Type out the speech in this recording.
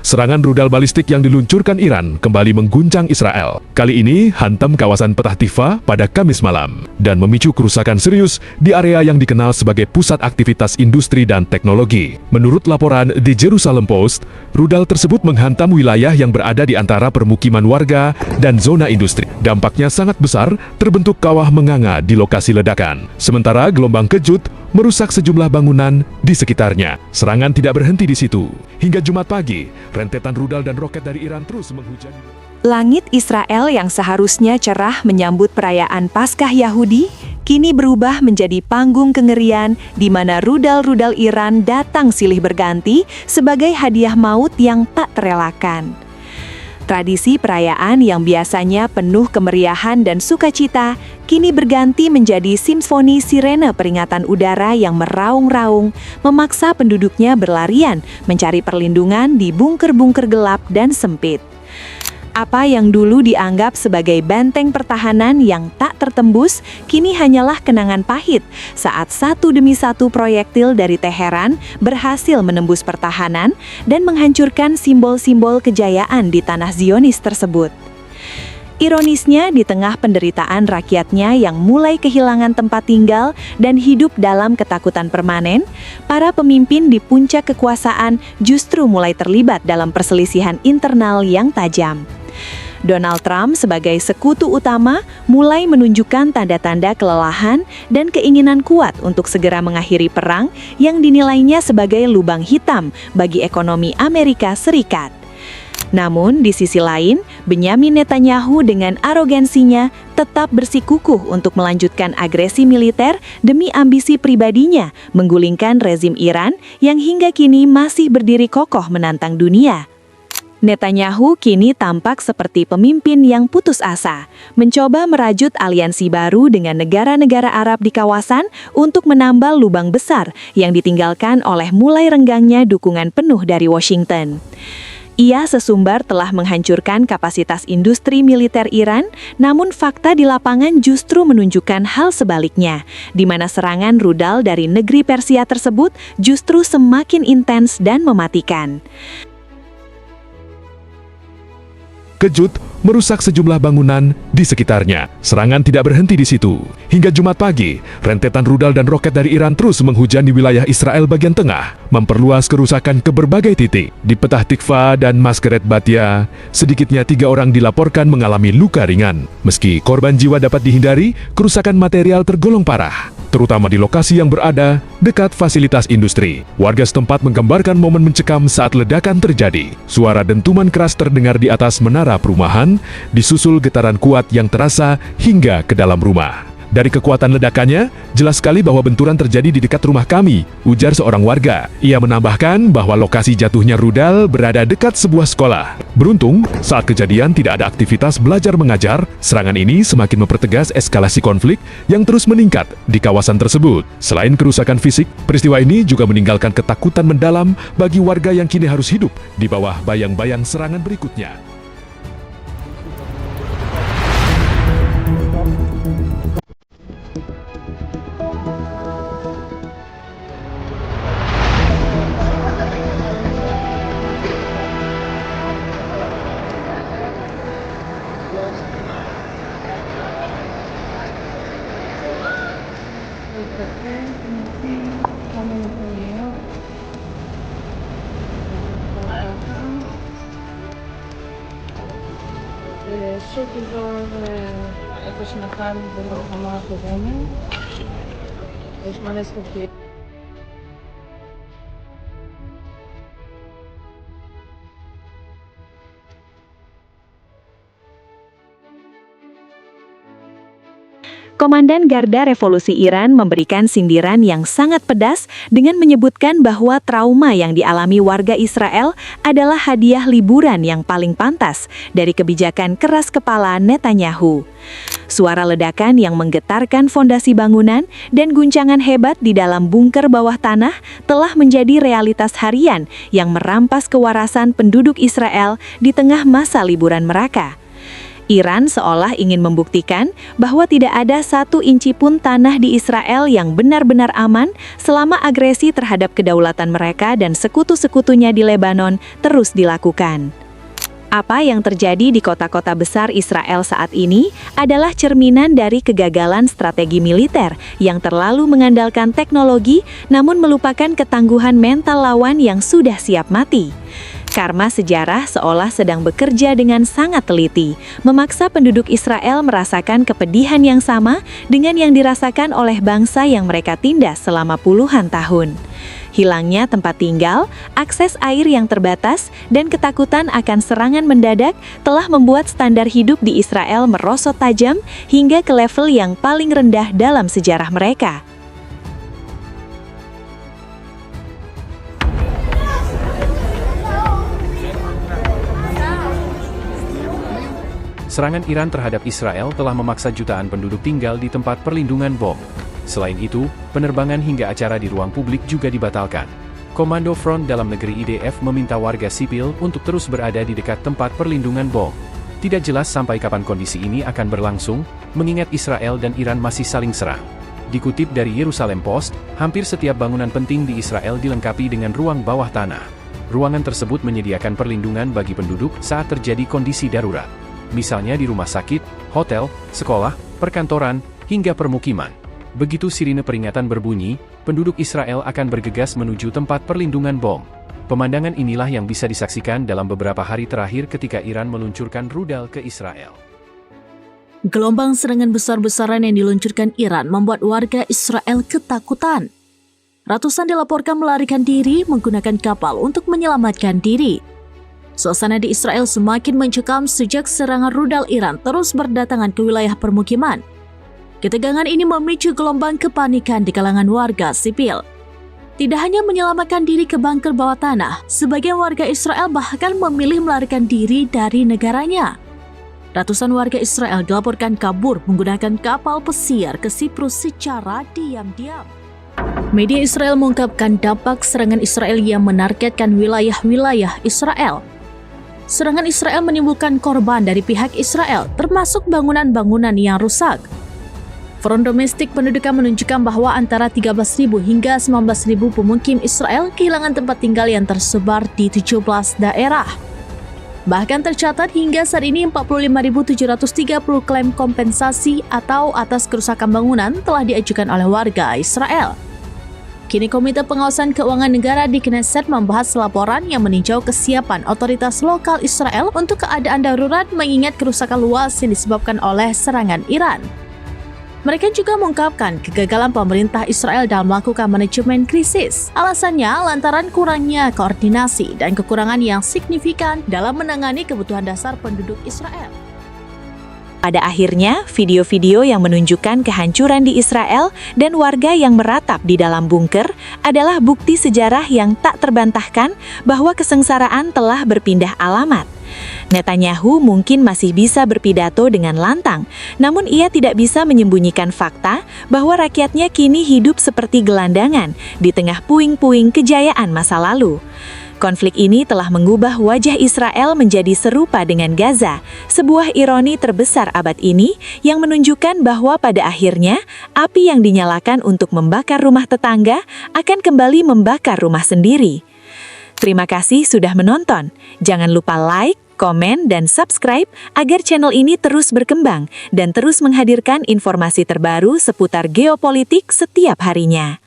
serangan rudal balistik yang diluncurkan Iran kembali mengguncang Israel. Kali ini hantam kawasan Petah Tikva pada Kamis malam dan memicu kerusakan serius di area yang dikenal sebagai pusat aktivitas industri dan teknologi. Menurut laporan di Jerusalem Post, rudal tersebut menghantam wilayah yang berada di antara permukiman warga dan zona industri. Dampaknya sangat besar, terbentuk kawah menganga di lokasi ledakan. Sementara gelombang kejut merusak sejumlah bangunan di sekitarnya. Serangan tidak berhenti di situ. Hingga Jumat pagi, rentetan rudal dan roket dari Iran terus menghujani. Langit Israel yang seharusnya cerah menyambut perayaan Paskah Yahudi, kini berubah menjadi panggung kengerian di mana rudal-rudal Iran datang silih berganti sebagai hadiah maut yang tak terelakkan. Tradisi perayaan yang biasanya penuh kemeriahan dan sukacita, kini berganti menjadi simfoni sirene peringatan udara yang meraung-raung, memaksa penduduknya berlarian mencari perlindungan di bunker-bunker gelap dan sempit. Apa yang dulu dianggap sebagai benteng pertahanan yang tak tertembus, kini hanyalah kenangan pahit saat satu demi satu proyektil dari Teheran berhasil menembus pertahanan dan menghancurkan simbol-simbol kejayaan di tanah Zionis tersebut. Ironisnya, di tengah penderitaan rakyatnya yang mulai kehilangan tempat tinggal dan hidup dalam ketakutan permanen, para pemimpin di puncak kekuasaan justru mulai terlibat dalam perselisihan internal yang tajam. Donald Trump sebagai sekutu utama mulai menunjukkan tanda-tanda kelelahan dan keinginan kuat untuk segera mengakhiri perang yang dinilainya sebagai lubang hitam bagi ekonomi Amerika Serikat. Namun, di sisi lain, Benyamin Netanyahu dengan arogansinya tetap bersikukuh untuk melanjutkan agresi militer demi ambisi pribadinya menggulingkan rezim Iran yang hingga kini masih berdiri kokoh menantang dunia. Netanyahu kini tampak seperti pemimpin yang putus asa, mencoba merajut aliansi baru dengan negara-negara Arab di kawasan untuk menambal lubang besar yang ditinggalkan oleh mulai renggangnya dukungan penuh dari Washington. Ia sesumbar telah menghancurkan kapasitas industri militer Iran, namun fakta di lapangan justru menunjukkan hal sebaliknya, di mana serangan rudal dari negeri Persia tersebut justru semakin intens dan mematikan. Kejut merusak sejumlah bangunan di sekitarnya. Serangan tidak berhenti di situ. Hingga Jumat pagi, rentetan rudal dan roket dari Iran terus menghujani wilayah Israel bagian tengah, memperluas kerusakan ke berbagai titik. Di Petah Tikva dan Maskeret Batia, sedikitnya 3 orang dilaporkan mengalami luka ringan. Meski korban jiwa dapat dihindari, kerusakan material tergolong parah, terutama di lokasi yang berada dekat fasilitas industri. Warga setempat menggambarkan momen mencekam saat ledakan terjadi. Suara dentuman keras terdengar di atas menara perumahan, disusul getaran kuat yang terasa hingga ke dalam rumah. Dari kekuatan ledakannya, jelas sekali bahwa benturan terjadi di dekat rumah kami, ujar seorang warga. Ia menambahkan bahwa lokasi jatuhnya rudal berada dekat sebuah sekolah. Beruntung, saat kejadian tidak ada aktivitas belajar mengajar, serangan ini semakin mempertegas eskalasi konflik yang terus meningkat di kawasan tersebut. Selain kerusakan fisik, peristiwa ini juga meninggalkan ketakutan mendalam bagi warga yang kini harus hidup di bawah bayang-bayang serangan berikutnya. שקט איפה שנחל במלחמה הקודמת. יש מלא זכוכית. Komandan Garda Revolusi Iran memberikan sindiran yang sangat pedas dengan menyebutkan bahwa trauma yang dialami warga Israel adalah hadiah liburan yang paling pantas dari kebijakan keras kepala Netanyahu. Suara ledakan yang menggetarkan fondasi bangunan dan guncangan hebat di dalam bunker bawah tanah telah menjadi realitas harian yang merampas kewarasan penduduk Israel di tengah masa liburan mereka. Iran seolah ingin membuktikan bahwa tidak ada 1 inci pun tanah di Israel yang benar-benar aman selama agresi terhadap kedaulatan mereka dan sekutu-sekutunya di Lebanon terus dilakukan. Apa yang terjadi di kota-kota besar Israel saat ini adalah cerminan dari kegagalan strategi militer yang terlalu mengandalkan teknologi namun melupakan ketangguhan mental lawan yang sudah siap mati. Karma sejarah seolah sedang bekerja dengan sangat teliti, memaksa penduduk Israel merasakan kepedihan yang sama dengan yang dirasakan oleh bangsa yang mereka tindas selama puluhan tahun. Hilangnya tempat tinggal, akses air yang terbatas, dan ketakutan akan serangan mendadak telah membuat standar hidup di Israel merosot tajam hingga ke level yang paling rendah dalam sejarah mereka. Serangan Iran terhadap Israel telah memaksa jutaan penduduk tinggal di tempat perlindungan bom. Selain itu, penerbangan hingga acara di ruang publik juga dibatalkan. Komando Front Dalam Negeri IDF meminta warga sipil untuk terus berada di dekat tempat perlindungan bom. Tidak jelas sampai kapan kondisi ini akan berlangsung, mengingat Israel dan Iran masih saling serang. Dikutip dari Yerusalem Post, hampir setiap bangunan penting di Israel dilengkapi dengan ruang bawah tanah. Ruangan tersebut menyediakan perlindungan bagi penduduk saat terjadi kondisi darurat. Misalnya di rumah sakit, hotel, sekolah, perkantoran, hingga permukiman. Begitu sirine peringatan berbunyi, penduduk Israel akan bergegas menuju tempat perlindungan bom. Pemandangan inilah yang bisa disaksikan dalam beberapa hari terakhir ketika Iran meluncurkan rudal ke Israel. Gelombang serangan besar-besaran yang diluncurkan Iran membuat warga Israel ketakutan. Ratusan dilaporkan melarikan diri menggunakan kapal untuk menyelamatkan diri. Suasana di Israel semakin mencekam sejak serangan rudal Iran terus berdatangan ke wilayah permukiman. Ketegangan ini memicu gelombang kepanikan di kalangan warga sipil. Tidak hanya menyelamatkan diri ke bunker bawah tanah, sebagian warga Israel bahkan memilih melarikan diri dari negaranya. Ratusan warga Israel dilaporkan kabur menggunakan kapal pesiar ke Siprus secara diam-diam. Media Israel mengungkapkan dampak serangan Israel yang menargetkan wilayah-wilayah Israel. Serangan Israel menimbulkan korban dari pihak Israel, termasuk bangunan-bangunan yang rusak. Front Domestik Pendudukan menunjukkan bahwa antara 13.000 hingga 19.000 pemukim Israel kehilangan tempat tinggal yang tersebar di 17 daerah. Bahkan tercatat hingga saat ini 45.730 klaim kompensasi atau atas kerusakan bangunan telah diajukan oleh warga Israel. Kini Komite Pengawasan Keuangan Negara di Knesset membahas laporan yang meninjau kesiapan otoritas lokal Israel untuk keadaan darurat mengingat kerusakan luas yang disebabkan oleh serangan Iran. Mereka juga mengungkapkan kegagalan pemerintah Israel dalam melakukan manajemen krisis. Alasannya lantaran kurangnya koordinasi dan kekurangan yang signifikan dalam menangani kebutuhan dasar penduduk Israel. Pada akhirnya, video-video yang menunjukkan kehancuran di Israel dan warga yang meratap di dalam bunker adalah bukti sejarah yang tak terbantahkan bahwa kesengsaraan telah berpindah alamat. Netanyahu mungkin masih bisa berpidato dengan lantang, namun ia tidak bisa menyembunyikan fakta bahwa rakyatnya kini hidup seperti gelandangan di tengah puing-puing kejayaan masa lalu. Konflik ini telah mengubah wajah Israel menjadi serupa dengan Gaza, sebuah ironi terbesar abad ini yang menunjukkan bahwa pada akhirnya api yang dinyalakan untuk membakar rumah tetangga akan kembali membakar rumah sendiri. Terima kasih sudah menonton. Jangan lupa like, komen, dan subscribe agar channel ini terus berkembang dan terus menghadirkan informasi terbaru seputar geopolitik setiap harinya.